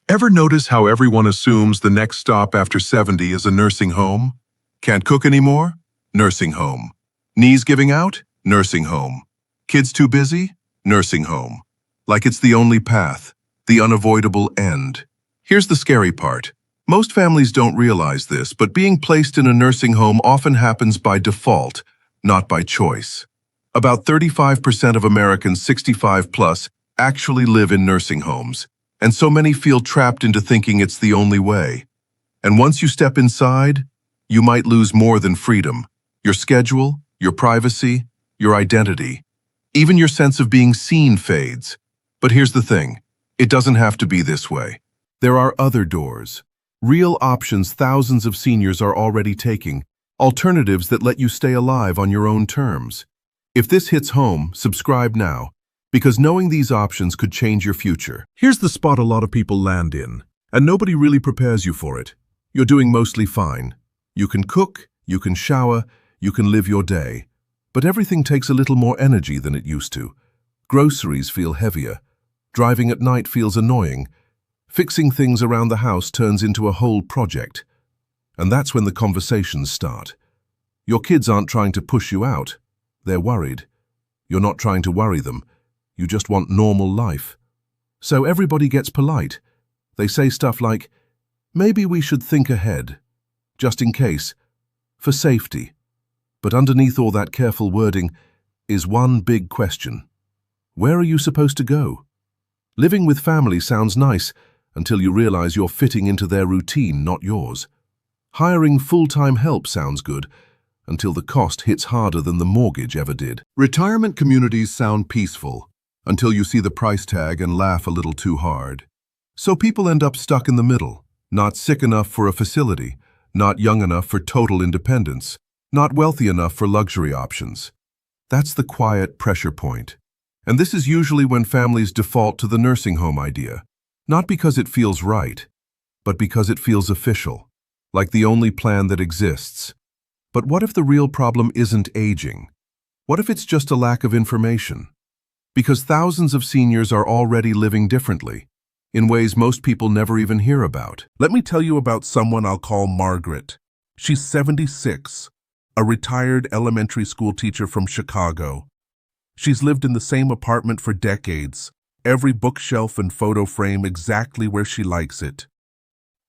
Ever notice how everyone assumes the next stop after 70 is a nursing home? Can't cook anymore? Nursing home. Knees giving out? Nursing home. Kids too busy? Nursing home. Like it's the only path, the unavoidable end. Here's the scary part. Most families don't realize this, but being placed in a nursing home often happens by default, not by choice. About 35% of Americans 65 plus actually live in nursing homes, and so many feel trapped into thinking it's the only way. And once you step inside, you might lose more than freedom: your schedule, your privacy, your identity. Even your sense of being seen fades. But here's the thing, it doesn't have to be this way. There are other doors, real options thousands of seniors are already taking, alternatives that let you stay alive on your own terms. If this hits home, subscribe now, because knowing these options could change your future. Here's the spot a lot of people land in, and nobody really prepares you for it. You're doing mostly fine. You can cook, you can shower, you can live your day. But everything takes a little more energy than it used to. Groceries feel heavier. Driving at night feels annoying. Fixing things around the house turns into a whole project. And that's when the conversations start. Your kids aren't trying to push you out. They're worried. You're not trying to worry them. You just want normal life. So everybody gets polite. They say stuff like, maybe we should think ahead, just in case, for safety. But underneath all that careful wording is one big question. Where are you supposed to go? Living with family sounds nice until you realize you're fitting into their routine, not yours. Hiring full-time help sounds good until the cost hits harder than the mortgage ever did. Retirement communities sound peaceful until you see the price tag and laugh a little too hard. So people end up stuck in the middle, not sick enough for a facility, not young enough for total independence, not wealthy enough for luxury options. That's the quiet pressure point. And this is usually when families default to the nursing home idea, not because it feels right, but because it feels official, like the only plan that exists. But what if the real problem isn't aging? What if it's just a lack of information? Because thousands of seniors are already living differently, in ways most people never even hear about. Let me tell you about someone I'll call Margaret. She's 76, a retired elementary school teacher from Chicago. She's lived in the same apartment for decades, every bookshelf and photo frame exactly where she likes it.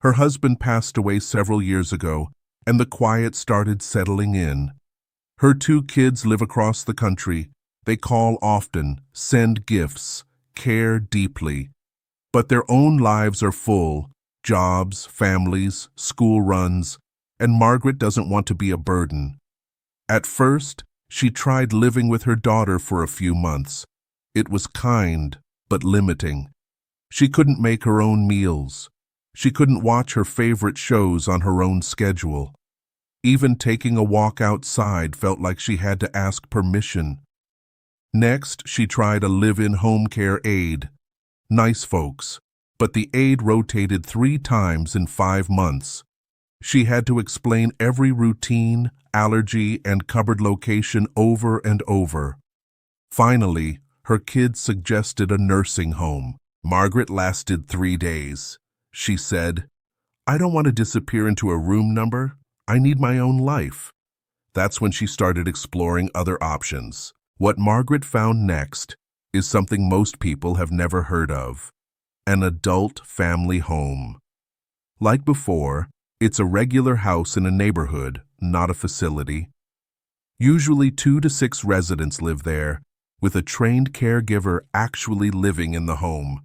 Her husband passed away several years ago, and the quiet started settling in. Her 2 kids live across the country. They call often, send gifts, care deeply. But their own lives are full: jobs, families, school runs, and Margaret doesn't want to be a burden. At first, she tried living with her daughter for a few months. It was kind, but limiting. She couldn't make her own meals. She couldn't watch her favorite shows on her own schedule. Even taking a walk outside felt like she had to ask permission. Next, she tried a live-in home care aide. Nice folks, but the aide rotated 3 times in 5 months. She had to explain every routine, allergy, and cupboard location over and over. Finally, her kids suggested a nursing home. Margaret lasted 3 days. She said, "I don't want to disappear into a room number. I need my own life." That's when she started exploring other options. What Margaret found next is something most people have never heard of: an adult family home. Like before, it's a regular house in a neighborhood, not a facility. Usually 2 to 6 residents live there, with a trained caregiver actually living in the home.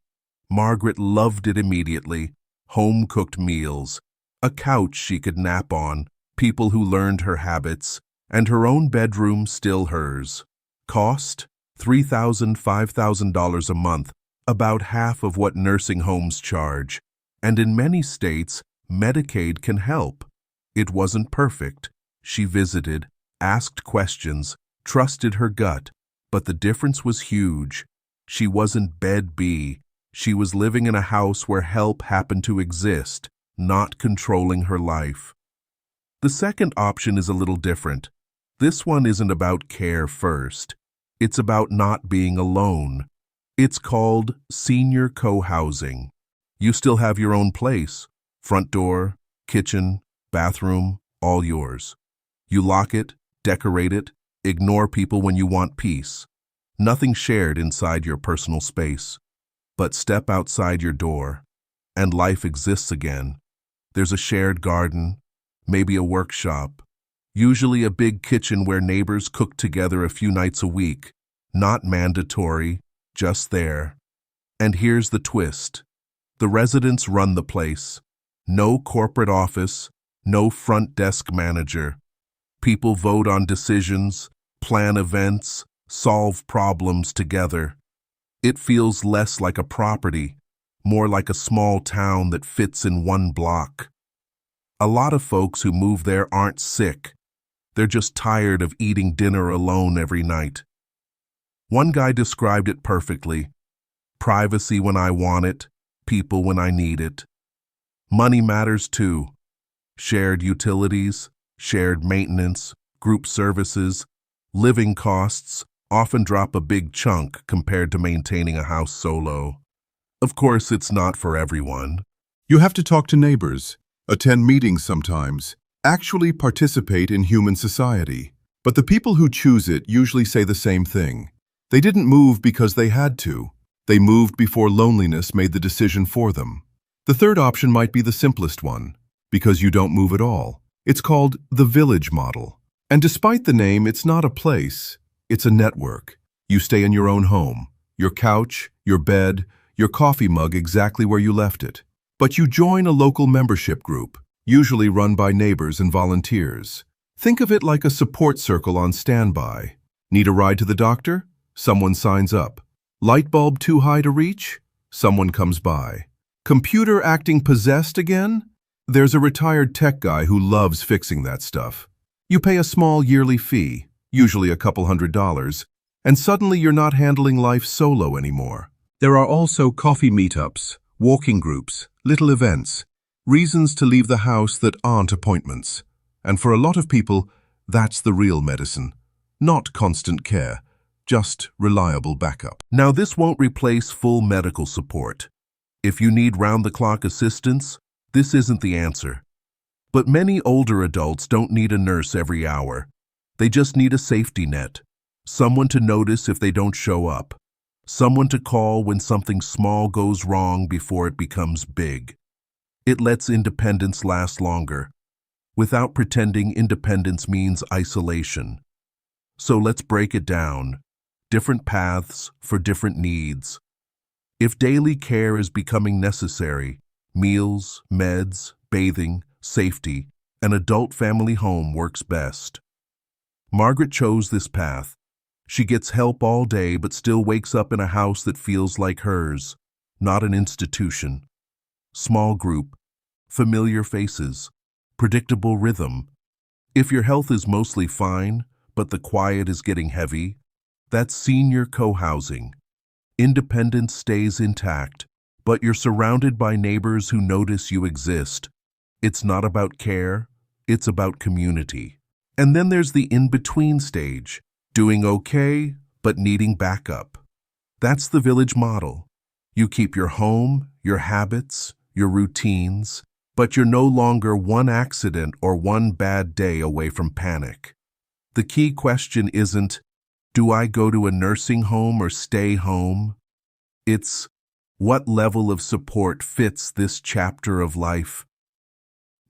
Margaret loved it immediately: home-cooked meals, a couch she could nap on, people who learned her habits, and her own bedroom still hers. Cost? $3,000, $5,000 a month, about half of what nursing homes charge. And in many states, Medicaid can help. It wasn't perfect. She visited, asked questions, trusted her gut, but the difference was huge. She wasn't bed B. She was living in a house where help happened to exist, not controlling her life. The second option is a little different. This one isn't about care first. It's about not being alone. It's called senior co-housing. You still have your own place. Front door, kitchen, bathroom, all yours. You lock it, decorate it, ignore people when you want peace. Nothing shared inside your personal space. But step outside your door, and life exists again. There's a shared garden, maybe a workshop, usually a big kitchen where neighbors cook together a few nights a week. Not mandatory, just there. And here's the twist. The residents run the place. No corporate office, no front desk manager. People vote on decisions, plan events, solve problems together. It feels less like a property, more like a small town that fits in one block. A lot of folks who move there aren't sick. They're just tired of eating dinner alone every night. One guy described it perfectly. Privacy when I want it, people when I need it. Money matters too. Shared utilities, shared maintenance, group services, living costs often drop a big chunk compared to maintaining a house solo. Of course, it's not for everyone. You have to talk to neighbors, attend meetings sometimes, actually participate in human society. But the people who choose it usually say the same thing. They didn't move because they had to. They moved before loneliness made the decision for them. The third option might be the simplest one, because you don't move at all. It's called the village model. And despite the name, it's not a place. It's a network. You stay in your own home, your couch, your bed, your coffee mug exactly where you left it. But you join a local membership group, usually run by neighbors and volunteers. Think of it like a support circle on standby. Need a ride to the doctor? Someone signs up. Light bulb too high to reach? Someone comes by. Computer acting possessed again? There's a retired tech guy who loves fixing that stuff. You pay a small yearly fee, usually a couple $100, and suddenly you're not handling life solo anymore. There are also coffee meetups, walking groups, little events, reasons to leave the house that aren't appointments. And for a lot of people, that's the real medicine. Not constant care, just reliable backup. Now, this won't replace full medical support. If you need round-the-clock assistance, this isn't the answer. But many older adults don't need a nurse every hour. They just need a safety net, someone to notice if they don't show up, someone to call when something small goes wrong before it becomes big. It lets independence last longer, without pretending independence means isolation. So let's break it down. Different paths for different needs. If daily care is becoming necessary, meals, meds, bathing, safety, an adult family home works best. Margaret chose this path. She gets help all day but still wakes up in a house that feels like hers, not an institution. Small group, familiar faces, predictable rhythm. If your health is mostly fine, but the quiet is getting heavy, that's senior co-housing. Independence stays intact, but you're surrounded by neighbors who notice you exist. It's not about care, it's about community. And then there's the in-between stage, doing okay, but needing backup. That's the village model. You keep your home, your habits, your routines, but you're no longer one accident or one bad day away from panic. The key question isn't, do I go to a nursing home or stay home? It's, what level of support fits this chapter of life?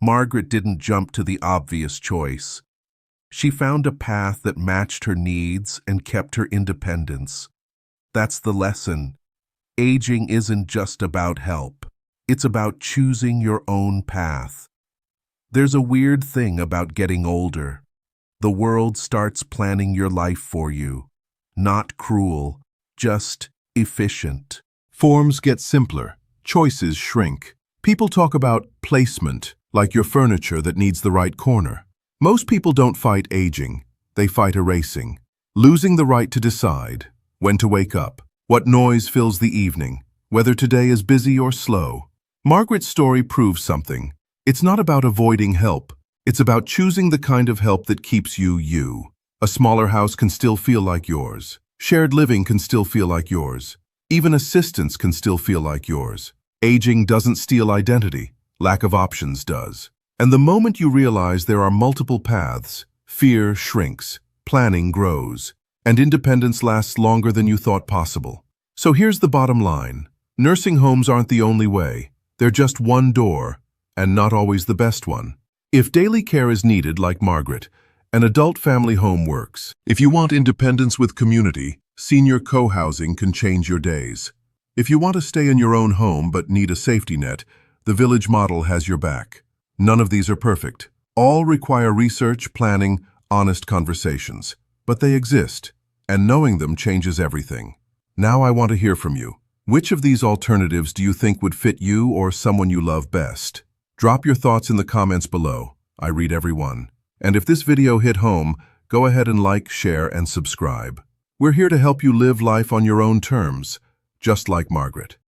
Margaret didn't jump to the obvious choice. She found a path that matched her needs and kept her independence. That's the lesson. Aging isn't just about help. It's about choosing your own path. There's a weird thing about getting older. The world starts planning your life for you. Not cruel, just efficient. Forms get simpler. Choices shrink. People talk about placement, like your furniture that needs the right corner. Most people don't fight aging. They fight erasing. Losing the right to decide when to wake up, what noise fills the evening, whether today is busy or slow. Margaret's story proves something. It's not about avoiding help. It's about choosing the kind of help that keeps you you. A smaller house can still feel like yours. Shared living can still feel like yours. Even assistance can still feel like yours. Aging doesn't steal identity, lack of options does. And the moment you realize there are multiple paths, fear shrinks, planning grows, and independence lasts longer than you thought possible. So here's the bottom line. Nursing homes aren't the only way. They're just one door, and not always the best one. If daily care is needed, like Margaret, an adult family home works. If you want independence with community, senior co-housing can change your days. If you want to stay in your own home but need a safety net, the Village model has your back. None of these are perfect. All require research, planning, honest conversations. But they exist, and knowing them changes everything. Now I want to hear from you. Which of these alternatives do you think would fit you or someone you love best? Drop your thoughts in the comments below. I read every one. And if this video hit home, go ahead and like, share, and subscribe. We're here to help you live life on your own terms, just like Margaret.